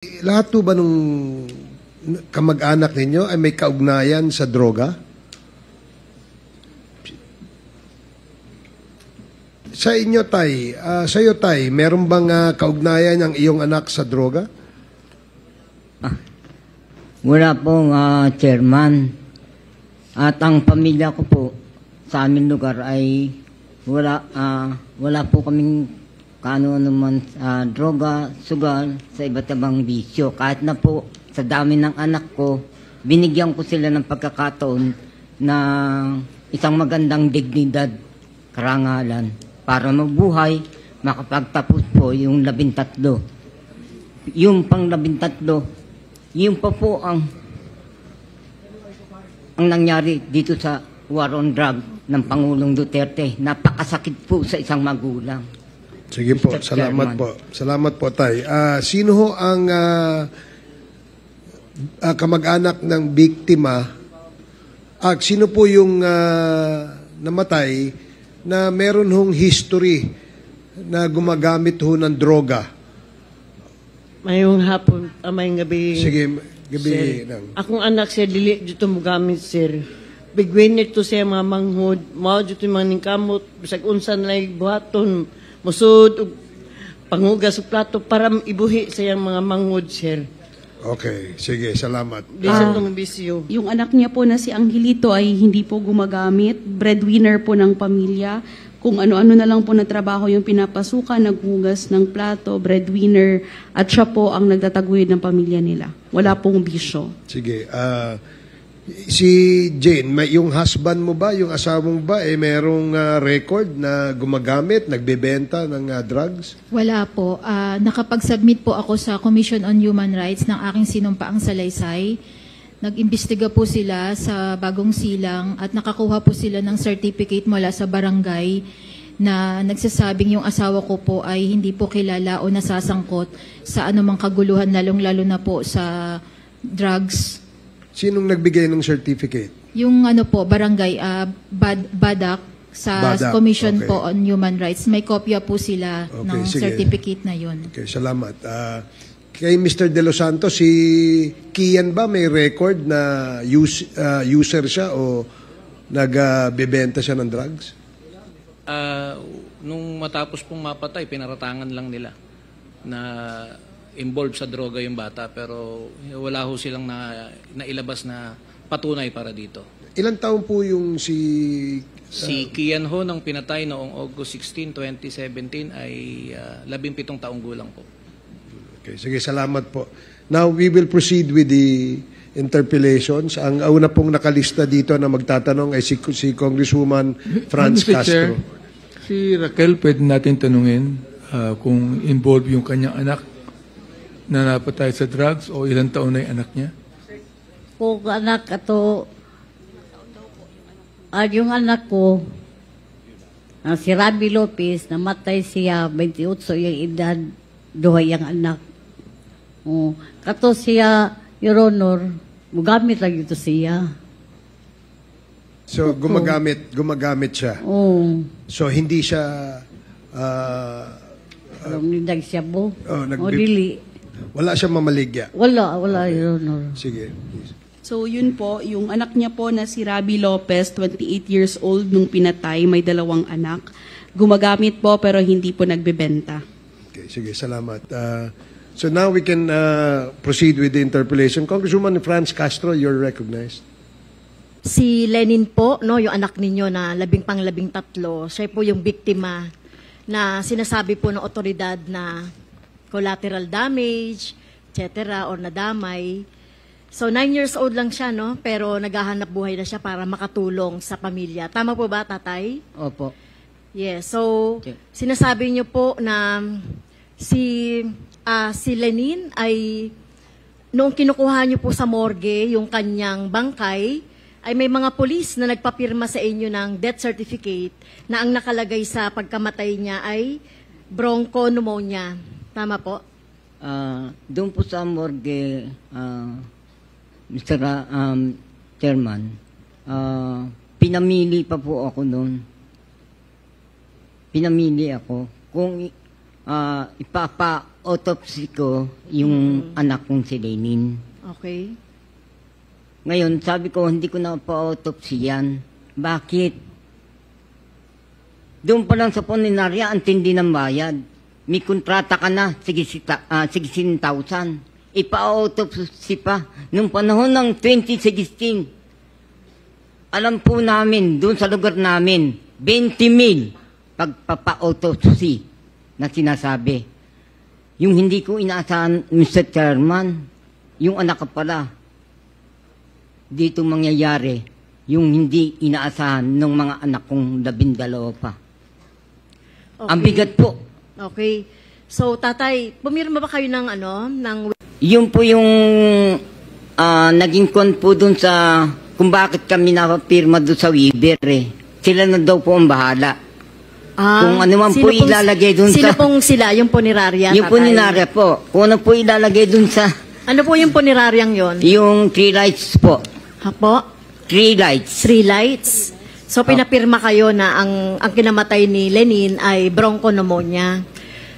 Lahat po ba nung kamag-anak ninyo ay may kaugnayan sa droga? Sa inyo, Tay, sa iyo, Tay, meron bang kaugnayan ang iyong anak sa droga? Wala pong chairman. At ang pamilya ko po sa aming lugar ay wala po kaming kaano naman droga, sugal, sa iba't ibang bisyo. Kahit na po sa dami ng anak ko, binigyan ko sila ng pagkakataon na isang magandang dignidad, karangalan, para mabuhay, makapagtapos po yung 13. Yung pang 13, yung pa po ang nangyari dito sa war on drug ng Pangulong Duterte. Napakasakit po sa isang magulang. Sige po, Mr. salamat Chairman. po. Salamat po, Tay. Sino ho ang kamag-anak ng biktima? Sino po yung namatay na meron hong history na gumagamit ho ng droga? Mayong hapon, mayong gabi. Sige, gabi Sir, lang. akong anak sir, dili dito mo gamit sir. Bigwin nito siya mga manghod, mao dito mga ningkamot, bisag unsan lay buhaton, musud, ug pangugas og plato para ibuhi sa iyang mga manghod sir. Okay, sige, salamat. Bisan tong bisyo. Yung anak niya po na si Angelito ay hindi po gumagamit, breadwinner po ng pamilya. Kung ano-ano na lang po na trabaho yung pinapasukan, naghugas ng plato, breadwinner, at siya po ang nagtataguyod ng pamilya nila. Wala pong bisyo. Sige, si Jane, yung husband mo ba, yung asawa mo ba, merong record na gumagamit, nagbebenta ng drugs? Wala po. Nakapag-submit po ako sa Commission on Human Rights ng aking sinumpaang salaysay. Nag-imbestiga po sila sa Bagong Silang at nakakuha po sila ng certificate mula sa barangay na nagsasabing yung asawa ko po ay hindi po kilala o nasasangkot sa anumang kaguluhan, lalong-lalo na po sa drugs. Sinong nagbigay ng certificate? Yung ano po, barangay, Badak, sa Badak, Commission okay. po on Human Rights. May kopya po sila Okay, ng sige. certificate na yun. Okay, salamat. Kay Mr. De Los Santos, si Kian ba may record na user siya o nagbebenta siya ng drugs? Nung matapos pong mapatay, pinaratangan lang nila na involved sa droga yung bata, pero wala ho silang nailabas na patunay para dito. Ilan taon po yung si Kian ho, nung pinatay noong August 16, 2017, ay 17 taong gulang po. Okay, sige, salamat po. Now, we will proceed with the interpellations. Ang una pong nakalista dito na magtatanong ay si Congresswoman Franz Mr. Castro. Chair, si Raquel, pwede natin tanungin kung involved yung kanyang anak na napatay sa drugs o ilang taon na yung anak niya? Kung anak ato, yung anak ko, si Rabi Lopez, namatay siya, 28 yung edad, duhay ang anak. Kato siya, Your Honor, gugamit lang ito siya. So, gumagamit siya. Oo. So, hindi siya... Alam nidag siya po. Oh, Dili. wala siya mamaligya. Wala, Your Honor. Sige, please. So yun po, yung anak niya po na si Rabi Lopez, 28 years old nung pinatay, may 2 anak. Gumagamit po pero hindi po nagbebenta. Okay, sige, salamat. So now we can proceed with the interpellation. Congresswoman Franz Castro, you're recognized. Si Lenin po, no, yung anak ninyo na 13, siya po yung biktima na sinasabi po ng otoridad na collateral damage, etc. or nadamay. So 9 years old lang siya, no, pero naghahanap buhay na siya para makatulong sa pamilya. Tama po ba, tatay? Opo. Yes. So Okay. sinasabi niyo po na si Lenin ay noong kinukuha niyo po sa morgue yung kanyang bangkay, ay may mga pulis na nagpapirma sa inyo ng death certificate na ang nakalagay sa pagkamatay niya ay bronchopneumonia. Tama po? Doon po sa morgue, Mr. Chairman, pinamili pa po ako noon. Pinamili ako kung ipapa-autopsy ko yung anak kong si Lenin. Okay. Ngayon, sabi ko, hindi ko na pa-autopsy yan. Bakit? Doon pa lang sa punerarya, ang tindi ng bayad. May kontrata ka na, 16,000. Ipa-autopsy pa. Noong panahon ng 2016, alam po namin, doon sa lugar namin, 20,000 pagpapa-autopsy na sinasabi. Yung hindi ko inaasahan, Mr. Chairman, yung anak ka pala, dito mangyayari, yung hindi inaasahan ng mga anak kong 12 pa. Okay. Ang bigat po. Okay. So, tatay, pumirma ba kayo ng Yun po yung naging kon po dun sa kung bakit kami napapirma doon sa Weaver eh. Sila na daw po ang bahala. Kung ano man po ilalagay doon sa... Sino pong sila? Yung punerarya, yung punerarya po. Kung ano po ilalagay doon sa... Ano po yung puneraryang yon? Yung 3 lights po. Ha po? 3 lights. 3 lights. So, pinapirma kayo na ang kinamatay ni Lenin ay bronchopneumonia.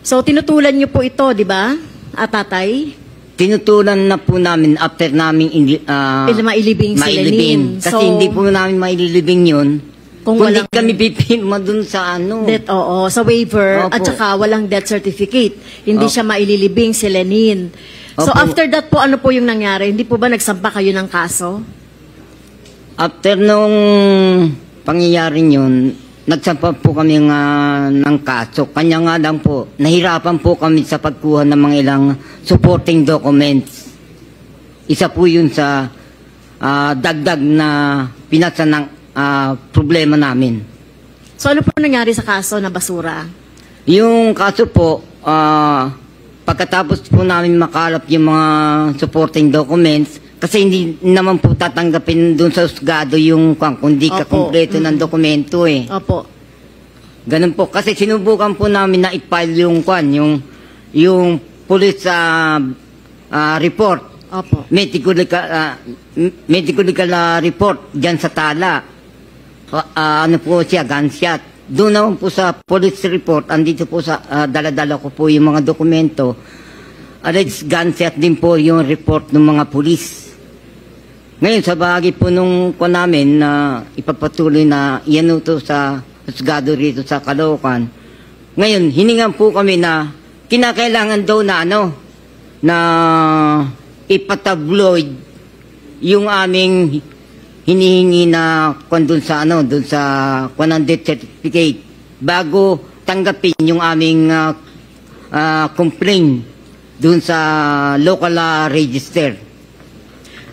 So, tinutulan niyo po ito, di ba, tatay? Tinutulan na po namin after namin mailibing si Lenin. Kasi hindi po namin maililibing yun. Kung hindi kami pipirma dun sa sa waiver. Opo. At saka walang death certificate. Hindi siya maililibing si Lenin. So Opo. after that po, ano po yung nangyari? Hindi po ba nagsampa kayo ng kaso? After nung pangyayaring yun, nagsampa po kami ng kaso. Kanya nga lang po, nahirapan po kami sa pagkuha ng mga ilang supporting documents. Isa po yun sa dagdag na pinasa ng problema namin. So ano po nangyari sa kaso na basura? Yung kaso po, pagkatapos po namin makalap yung mga supporting documents, kasi hindi naman po tatanggapin doon sa husgado yung kung di ka kompleto ng dokumento eh. Opo. Ganun po. Kasi sinubukan po namin na i-file yung police report. Opo. Medical report dyan sa Tala. Ano po siya, gunshot. Doon naman po sa police report, andito po sa dala-dala ko po yung mga dokumento. Alleged gunshot din po yung report ng mga pulis. Ngayon, sa bahagi po nung ko namin na ipagpatuloy na iyan ito sa husgado rito sa Caloocan. Ngayon, hiningan po kami na kinakailangan daw na na ipatabloid yung aming hinihingi na doon sa doon sa death certificate bago tanggapin yung aming complaint doon sa local register.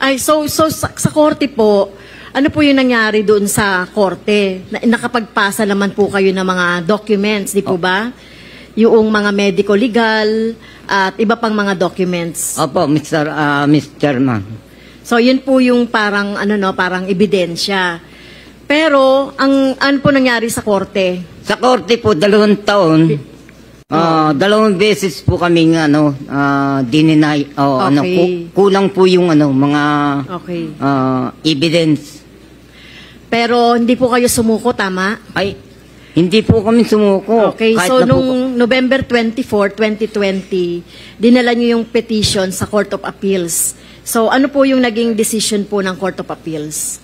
Ay, so sa korte po, ano po yung nangyari doon sa korte? Nakapagpasa naman po kayo ng mga documents, di po ba? Yung mga medico-legal at iba pang mga documents. Opo, Mr. Chairman. So, yun po yung parang, parang ebidensya. Pero, ano po nangyari sa korte? Sa korte po, 2 taon. 2 beses po kaming dininay. Okay. Kulang po yung mga evidence. Pero, hindi po kayo sumuko, tama? Ay, hindi po kami sumuko. Okay, Kahit so nung November 24, 2020, dinala niyo yung petition sa Court of Appeals. So ano po yung naging decision po ng Court of Appeals?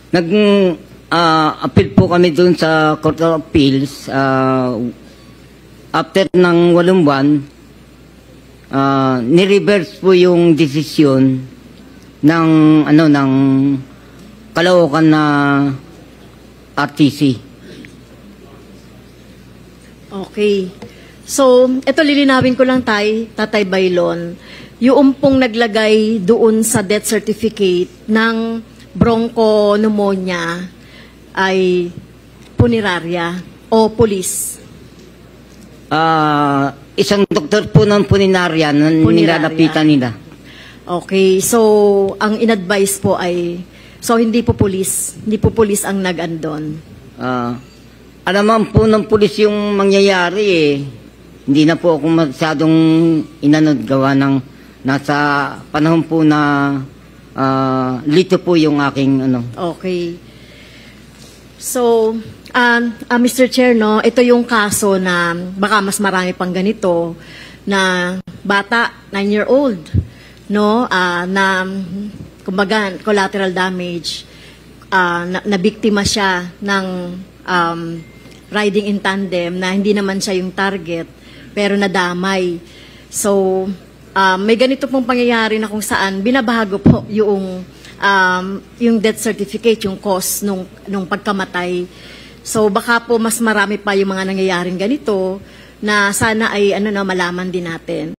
Nag-appeal po kami dun sa Court of Appeals. After ng 8 buwan, ni-reverse po yung decision ng Caloocan na RTC. Okay. So, ito lilinawin ko lang Tatay Bailon. Yung pong naglagay doon sa death certificate ng bronchopneumonia ay punerarya o police. Isang doktor po ng punerarya na nilalapitan nila. Okay. So, ang in-advise po ay hindi po police. Hindi po police ang nag-andon. Alaman po ng pulis yung mangyayari eh. Hindi na po ako masyadong inanod gawa ng nasa panahon po na lito po yung aking Okay. So, Mr. Chair, no, ito yung kaso na baka mas marami pang ganito na bata, 9-year-old, no, na kumbaga collateral damage, na biktima siya ng riding in tandem na hindi naman siya yung target pero nadamay. So, may ganito pong pangyayari na kung saan binabago po yung death certificate, yung cause nung pagkamatay. So baka po mas marami pa yung mga nangyayaring ganito na sana ay malaman din natin.